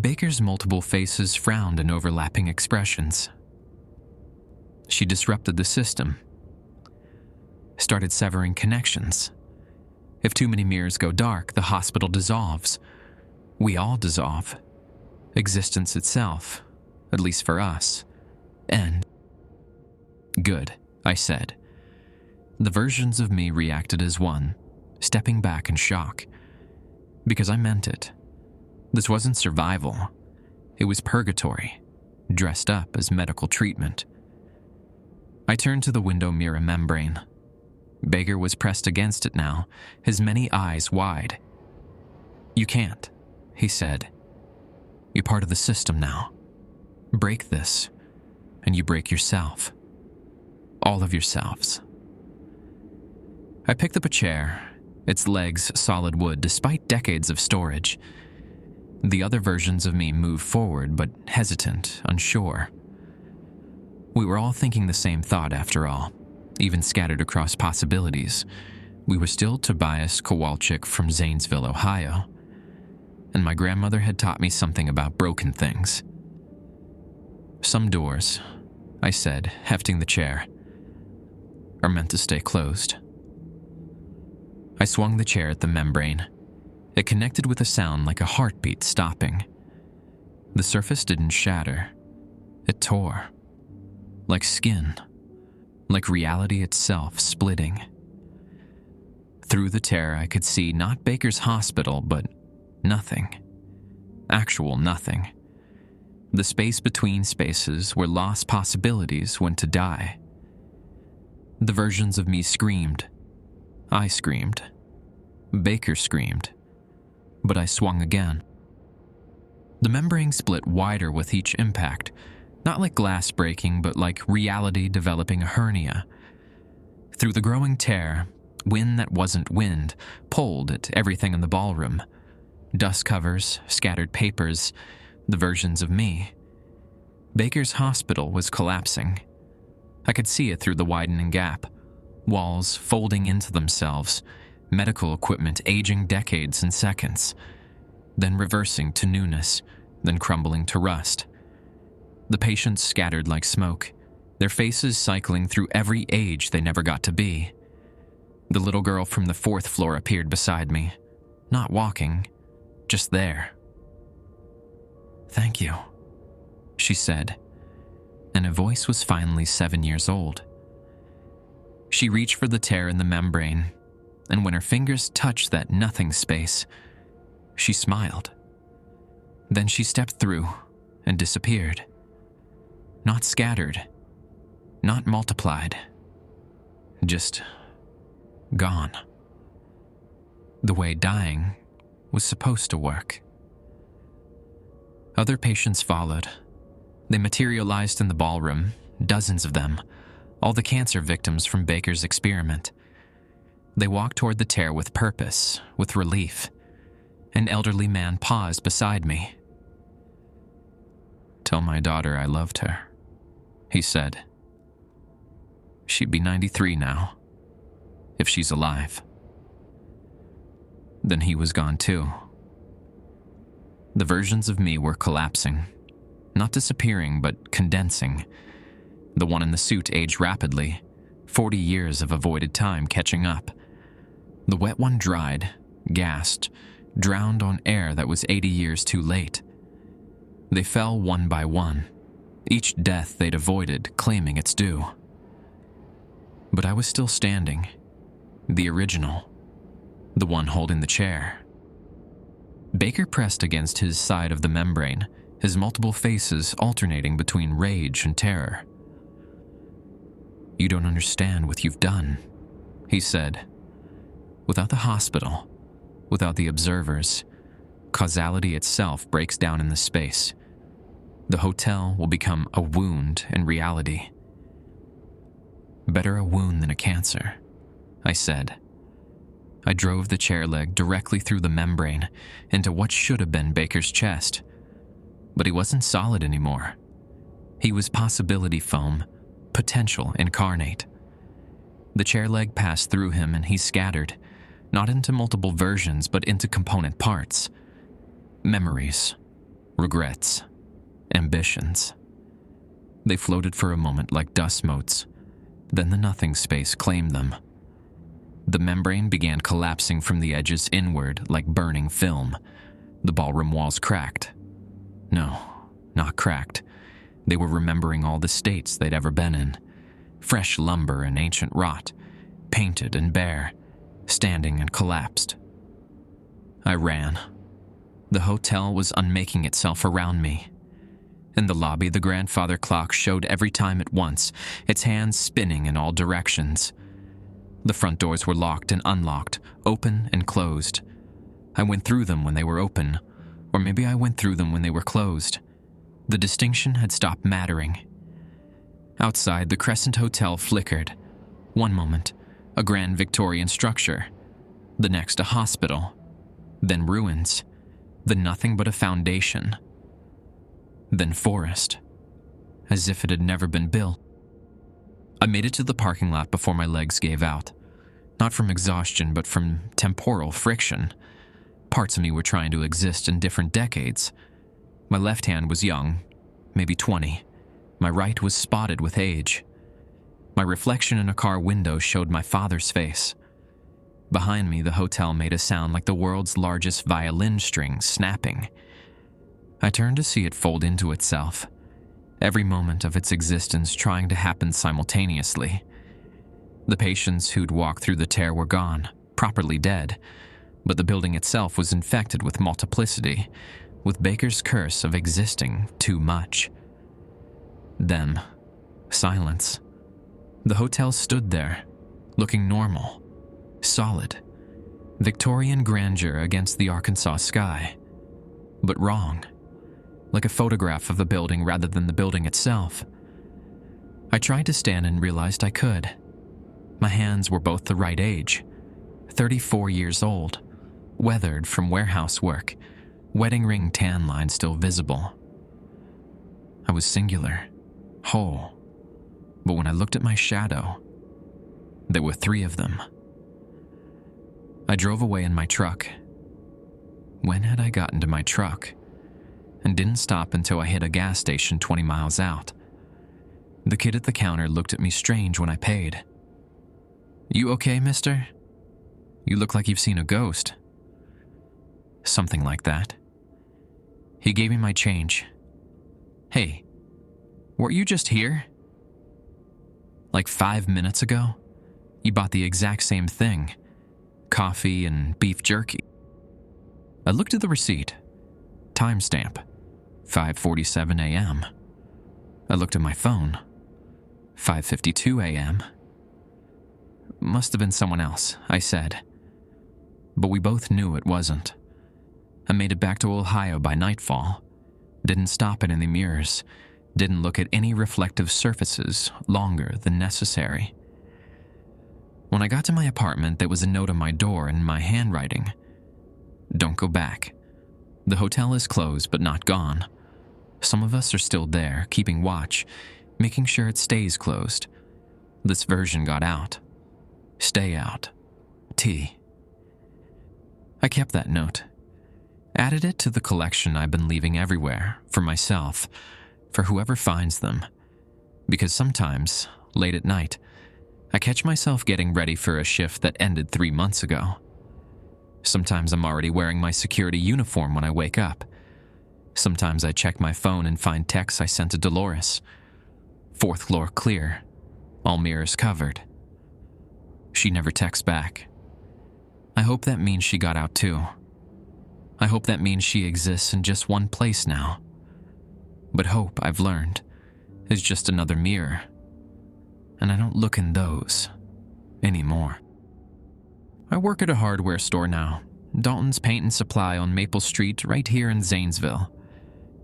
Baker's multiple faces frowned in overlapping expressions. "She disrupted the system, started severing connections. If too many mirrors go dark, the hospital dissolves. We all dissolve. Existence itself, at least for us, end." "Good," I said. The versions of me reacted as one, stepping back in shock. Because I meant it. This wasn't survival. It was purgatory, dressed up as medical treatment. I turned to the window mirror membrane. Baker was pressed against it now, his many eyes wide. "You can't," he said. "You're part of the system now. Break this, and you break yourself. All of yourselves." I picked up a chair, its legs solid wood despite decades of storage. The other versions of me moved forward, but hesitant, unsure. We were all thinking the same thought after all. Even scattered across possibilities, we were still Tobias Kowalczyk from Zanesville, Ohio, and my grandmother had taught me something about broken things. "Some doors," I said, hefting the chair, "are meant to stay closed." I swung the chair at the membrane. It connected with a sound like a heartbeat stopping. The surface didn't shatter. It tore. Like skin. like reality itself splitting. Through the tear, I could see not Baker's hospital, but nothing. Actual nothing. The space between spaces where lost possibilities went to die. The versions of me screamed. I screamed. Baker screamed. But I swung again. The membrane split wider with each impact, not like glass breaking, but like reality developing a hernia. Through the growing tear, wind that wasn't wind pulled at everything in the ballroom. Dust covers, scattered papers, the versions of me. Baker's hospital was collapsing. I could see it through the widening gap. Walls folding into themselves, medical equipment aging decades in seconds, then reversing to newness, then crumbling to rust. The patients scattered like smoke, their faces cycling through every age they never got to be. The little girl from the 4th floor appeared beside me, not walking, just there. "Thank you," she said, and her voice was finally 7 years old. She reached for the tear in the membrane, and when her fingers touched that nothing space, she smiled. Then she stepped through and disappeared. Not scattered, not multiplied, just gone. The way dying was supposed to work. Other patients followed. They materialized in the ballroom, dozens of them, all the cancer victims from Baker's experiment. They walked toward the tear with purpose, with relief. An elderly man paused beside me. "Tell my daughter I loved her," he said. "She'd be 93 now, if she's alive." Then he was gone too. The versions of me were collapsing, not disappearing but condensing. The one in the suit aged rapidly, 40 years of avoided time catching up. The wet one dried, gasped, drowned on air that was 80 years too late. They fell one by one, each death they'd avoided claiming its due. But I was still standing, the original, the one holding the chair. Baker pressed against his side of the membrane, his multiple faces alternating between rage and terror. "You don't understand what you've done," he said. "Without the hospital, without the observers, causality itself breaks down in the space. The hotel will become a wound in reality." "Better a wound than a cancer," I said. I drove the chair leg directly through the membrane into what should have been Baker's chest. But he wasn't solid anymore. He was possibility foam, potential incarnate. The chair leg passed through him and he scattered, not into multiple versions but into component parts. Memories, regrets, ambitions. They floated for a moment like dust motes, then the nothing space claimed them. The membrane began collapsing from the edges inward like burning film. The ballroom walls cracked. No, not cracked. They were remembering all the states they'd ever been in. Fresh lumber and ancient rot, painted and bare, standing and collapsed. I ran. The hotel was unmaking itself around me. In the lobby, the grandfather clock showed every time at once, its hands spinning in all directions. The front doors were locked and unlocked, open and closed. I went through them when they were open, or maybe I went through them when they were closed. The distinction had stopped mattering. Outside, the Crescent Hotel flickered. One moment, a grand Victorian structure. The next, a hospital. Then ruins. Then nothing but a foundation. Then forest. As if it had never been built. I made it to the parking lot before my legs gave out. Not from exhaustion, but from temporal friction. Parts of me were trying to exist in different decades. My left hand was young, maybe 20. My right was spotted with age. My reflection in a car window showed my father's face. Behind me, the hotel made a sound like the world's largest violin string snapping. I turned to see it fold into itself, every moment of its existence trying to happen simultaneously. The patients who'd walked through the tear were gone, properly dead, but the building itself was infected with multiplicity, with Baker's curse of existing too much. Then, silence. The hotel stood there, looking normal, solid, Victorian grandeur against the Arkansas sky, but wrong, like a photograph of the building rather than the building itself. I tried to stand and realized I could. My hands were both the right age, 34 years old, weathered from warehouse work, wedding ring tan line still visible. I was singular, whole, but when I looked at my shadow, there were 3 of them. I drove away in my truck. When had I gotten to my truck? And didn't stop until I hit a gas station 20 miles out. The kid at the counter looked at me strange when I paid. "You okay, mister? You look like you've seen a ghost." Something like that. He gave me my change. "Hey, were you just here? Like 5 minutes ago? You bought the exact same thing. Coffee and beef jerky." I looked at the receipt. Timestamp, 5:47 a.m. I looked at my phone. 5:52 a.m. "Must have been someone else," I said. But we both knew it wasn't. I made it back to Ohio by nightfall. Didn't stop at any mirrors. Didn't look at any reflective surfaces longer than necessary. When I got to my apartment, there was a note on my door in my handwriting. "Don't go back. The hotel is closed but not gone. Some of us are still there, keeping watch, making sure it stays closed. This version got out. Stay out. T." I kept that note. Added it to the collection I've been leaving everywhere, for myself, for whoever finds them. Because sometimes, late at night, I catch myself getting ready for a shift that ended 3 months ago. Sometimes I'm already wearing my security uniform when I wake up. Sometimes I check my phone and find texts I sent to Dolores. 4th floor clear, all mirrors covered. She never texts back. I hope that means she got out too. I hope that means she exists in just one place now. But hope, I've learned, is just another mirror. And I don't look in those anymore. I work at a hardware store now, Dalton's Paint and Supply on Maple Street right here in Zanesville.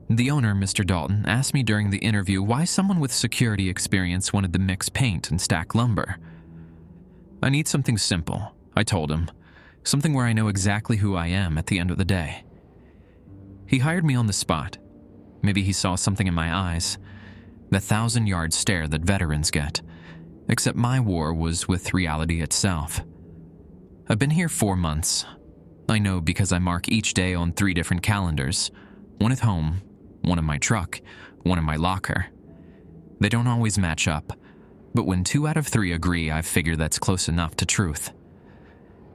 The owner, Mr. Dalton, asked me during the interview why someone with security experience wanted to mix paint and stack lumber. "I need something simple," I told him. "Something where I know exactly who I am at the end of the day." He hired me on the spot. Maybe he saw something in my eyes. The 1,000-yard stare that veterans get. Except my war was with reality itself. I've been here 4 months. I know because I mark each day on 3 different calendars. One at home, one in my truck, one in my locker. They don't always match up, but when 2 out of 3 agree, I figure that's close enough to truth.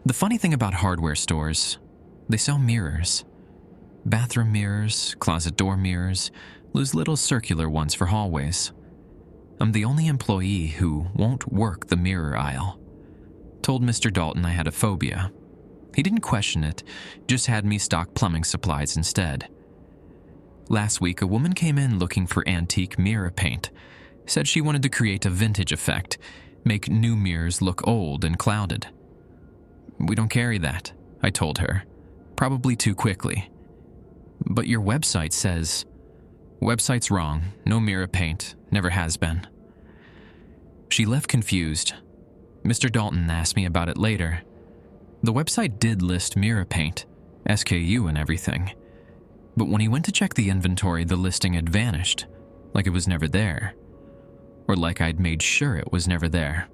The funny thing about hardware stores, they sell mirrors. Bathroom mirrors, closet door mirrors, those little circular ones for hallways. I'm the only employee who won't work the mirror aisle. Told Mr. Dalton I had a phobia. He didn't question it, just had me stock plumbing supplies instead. Last week, a woman came in looking for antique mirror paint. Said she wanted to create a vintage effect, make new mirrors look old and clouded. "We don't carry that," I told her, probably too quickly. "But your website says..." "Website's wrong, no mirror paint, never has been." She left confused. Mr. Dalton asked me about it later. The website did list mirror paint, SKU and everything. But when he went to check the inventory, the listing had vanished, like it was never there. Or like I'd made sure it was never there.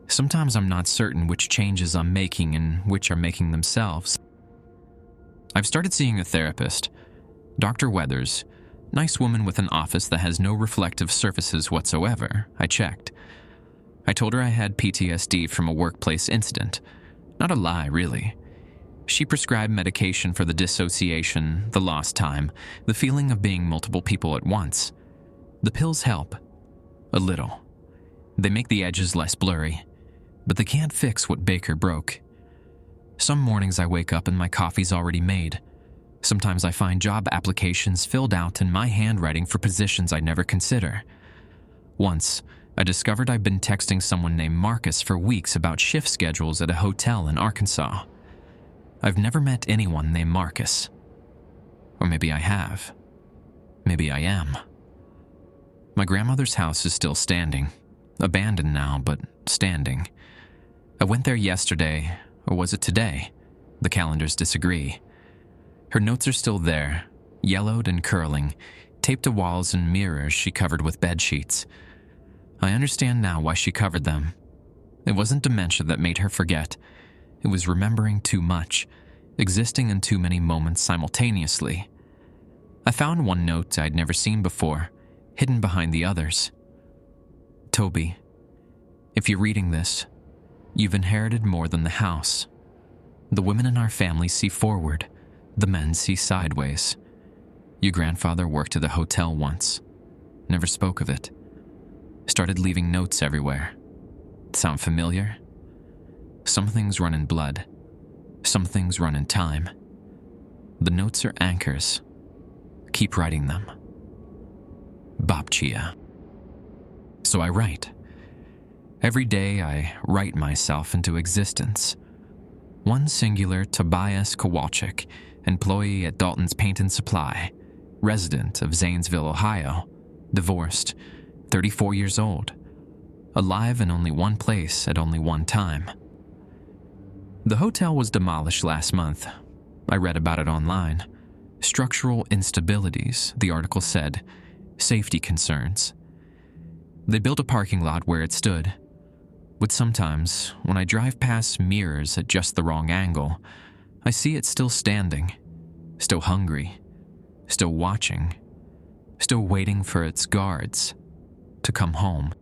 Sometimes I'm not certain which changes I'm making and which are making themselves. I've started seeing a therapist, Dr. Weathers, nice woman with an office that has no reflective surfaces whatsoever. I checked. I told her I had PTSD from a workplace incident. Not a lie, really. She prescribed medication for the dissociation, the lost time, the feeling of being multiple people at once. The pills help. A little. They make the edges less blurry, but they can't fix what Baker broke. Some mornings I wake up and my coffee's already made. Sometimes I find job applications filled out in my handwriting for positions I'd never consider. Once, I discovered I'd been texting someone named Marcus for weeks about shift schedules at a hotel in Arkansas. I've never met anyone named Marcus. Or maybe I have. Maybe I am. My grandmother's house is still standing. Abandoned now, but standing. I went there yesterday, or was it today? The calendars disagree. Her notes are still there, yellowed and curling, taped to walls and mirrors she covered with bed sheets. I understand now why she covered them. It wasn't dementia that made her forget. It was remembering too much, existing in too many moments simultaneously. I found one note I'd never seen before, hidden behind the others. Toby, if you're reading this, you've inherited more than the house. The women in our family see forward, the men see sideways. Your grandfather worked at a hotel once. Never spoke of it. Started leaving notes everywhere. Sound familiar? Some things run in blood. Some things run in time. The notes are anchors. Keep writing them. Babchia. So I write. Every day I write myself into existence. One singular Tobias Kowalczyk, employee at Dalton's Paint and Supply, resident of Zanesville, Ohio, divorced, 34 years old, alive in only one place at only one time. The hotel was demolished last month. I read about it online. Structural instabilities, the article said, safety concerns. They built a parking lot where it stood. But sometimes, when I drive past mirrors at just the wrong angle, I see it still standing, still hungry, still watching, still waiting for its guards to come home.